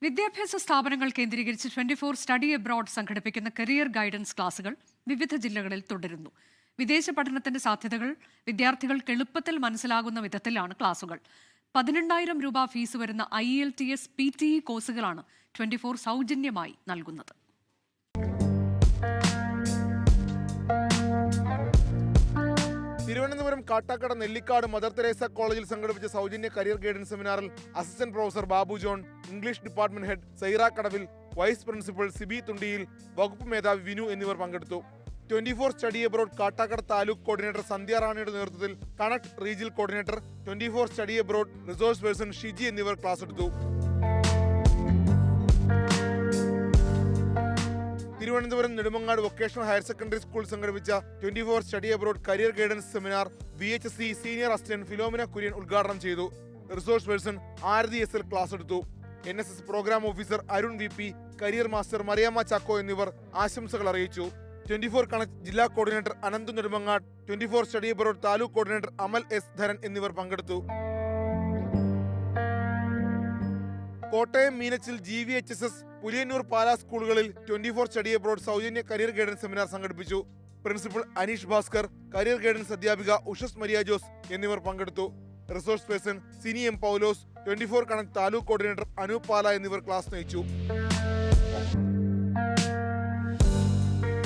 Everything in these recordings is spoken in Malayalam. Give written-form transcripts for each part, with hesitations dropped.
വിദ്യാഭ്യാസ സ്ഥാപനങ്ങൾ കേന്ദ്രീകരിച്ച് 24 സ്റ്റഡി എബ്രോഡ് സംഘടിപ്പിക്കുന്ന കരിയർ ഗൈഡൻസ് ക്ലാസുകൾ വിവിധ ജില്ലകളിൽ തുടരുന്നു. വിദേശ പഠനത്തിന്റെ സാധ്യതകൾ വിദ്യാർത്ഥികൾക്ക് എളുപ്പത്തിൽ മനസ്സിലാകുന്ന വിധത്തിലാണ് ക്ലാസുകൾ. 18,000 രൂപ ഫീസ് വരുന്ന IELTS PTE കോഴ്സുകളാണ് 24 സൗജന്യമായി നൽകുന്നത്. തിരുവനന്തപുരം കാട്ടാക്കട നെല്ലിക്കാട് മദർ തെരേസ കോളേജിൽ സംഘടിപ്പിച്ച സൗജന്യ കരിയർ ഗൈഡൻസ് സെമിനാറിൽ assistant professor Babu John, English department head Saira കടവിൽ, വൈസ് പ്രിൻസിപ്പൽ സിബി തുണ്ടിയിൽ, വകുപ്പ് മേധാവി വിനു എന്നിവർ പങ്കെടുത്തു. 24 study abroad Kattakkada taluk coordinator Sandhya റാണിയുടെ നേതൃത്വത്തിൽ connect regional coordinator, 24 study abroad resource person Shiji എന്നിവർ ക്ലാസ് എടുത്തു. Thiruvananthapuram Nedumangad vocational higher secondary school സംഘടിപ്പിച്ച 24 study abroad career guidance seminar VHSC senior assistant Philomina Kurian ഉദ്ഘാടനം ചെയ്തു. Resource person Arathi SL class എടുത്തു. NSS programme officer Arun VP, career master Mariyamma Chacko എന്നിവർ ആശംസകൾ അറിയിച്ചു. 24 കണക്ട് ജില്ലാ coordinator Ananthu Nedumangad, 24 study abroad taluk coordinator Amal S Dharan എന്നിവർ പങ്കെടുത്തു. കോട്ടയം മീനച്ചിൽ GVHSS, പുലിയന്നൂർ പാലാ സ്കൂളുകളിൽ 24 സ്റ്റഡി എബ്രോഡ് സൗജന്യ കരിയർ ഗൈഡൻസ് സെമിനാർ സംഘടിപ്പിച്ചു. Principal Aneesh Bhaskar, career guidance അധ്യാപിക ഉഷസ് മരിയ ജോസ് എന്നിവർ പങ്കെടുത്തു. Resource person Sini M Paulose, 24 connect taluk coordinator Anoop Pala എന്നിവർ ക്ലാസ് നയിച്ചു.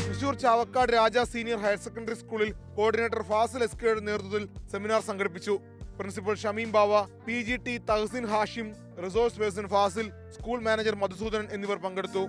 Thrissur Chavakkad Raja senior higher secondary സ്കൂളിൽ കോർഡിനേറ്റർ ഫാസിൽ SKയുടെ നേതൃത്വത്തിൽ സെമിനാർ സംഘടിപ്പിച്ചു. Principal Shameem Bava, PGT Tahseen Hashim, resource person Fazil, school manager Madhusoodanan എന്നിവർ പങ്കെടുത്തു.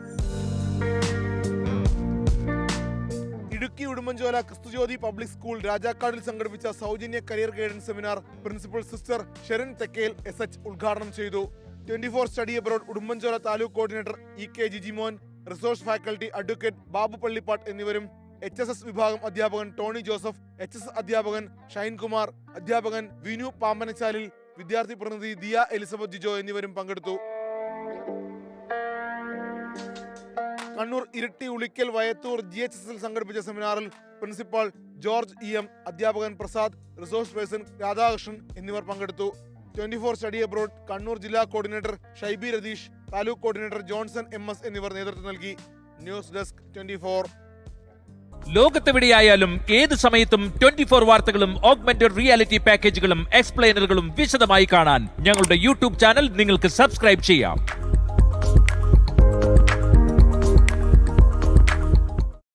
ഇടുക്കി ഉടുമ്പൻചോല ക്രിസ്തുജ്യോതി പബ്ലിക് സ്കൂൾ രാജാക്കാടിൽ സംഘടിപ്പിച്ച സൗജന്യ career guidance seminar principal sister Sherin Thekkel SH ഉദ്ഘാടനം ചെയ്തു. 24 study abroad Udumbanchola taluk coordinator EK Jijimon, resource faculty advocate Babu Pallippattu എന്നിവരും, HSS വിഭാഗം അധ്യാപകൻ ടോണി ജോസഫ്, HSS അധ്യാപകൻ ഷൈൻകുമാർ, അധ്യാപകൻ വിനു പാമ്പനച്ചാലിൽ, വിദ്യാർത്ഥി പ്രതിനിധി ദിയ എലിസബത്ത് ജിജോ എന്നിവരും പങ്കെടുത്തു. കണ്ണൂർ ഇരിട്ടി ഉളിക്കൽ വയത്തൂർ GHSൽ സംഘടിപ്പിച്ച സെമിനാറിൽ പ്രിൻസിപ്പാൾ ജോർജ് EM, അധ്യാപകൻ പ്രസാദ്, റിസോഴ്സ് പേഴ്സൺ രാധാകൃഷ്ണൻ എന്നിവർ പങ്കെടുത്തു. 24 സ്റ്റഡി എബ്രോഡ് കണ്ണൂർ ജില്ലാ coordinator Shaibi Ratheesh, taluk coordinator Johnson MS എന്നിവർ നേതൃത്വം നൽകി. News desk 24. ലോകത്തെവിടെയായാലും ഏത് സമയത്തും 24 വാർത്തകളും ഓഗ്മെന്റഡ് റിയാലിറ്റി പാക്കേജുകളും എക്സ്പ്ലെയിനറുകളും വിശദമായി കാണാൻ ഞങ്ങളുടെ YouTube ചാനൽ നിങ്ങൾക്ക് സബ്സ്ക്രൈബ് ചെയ്യാം.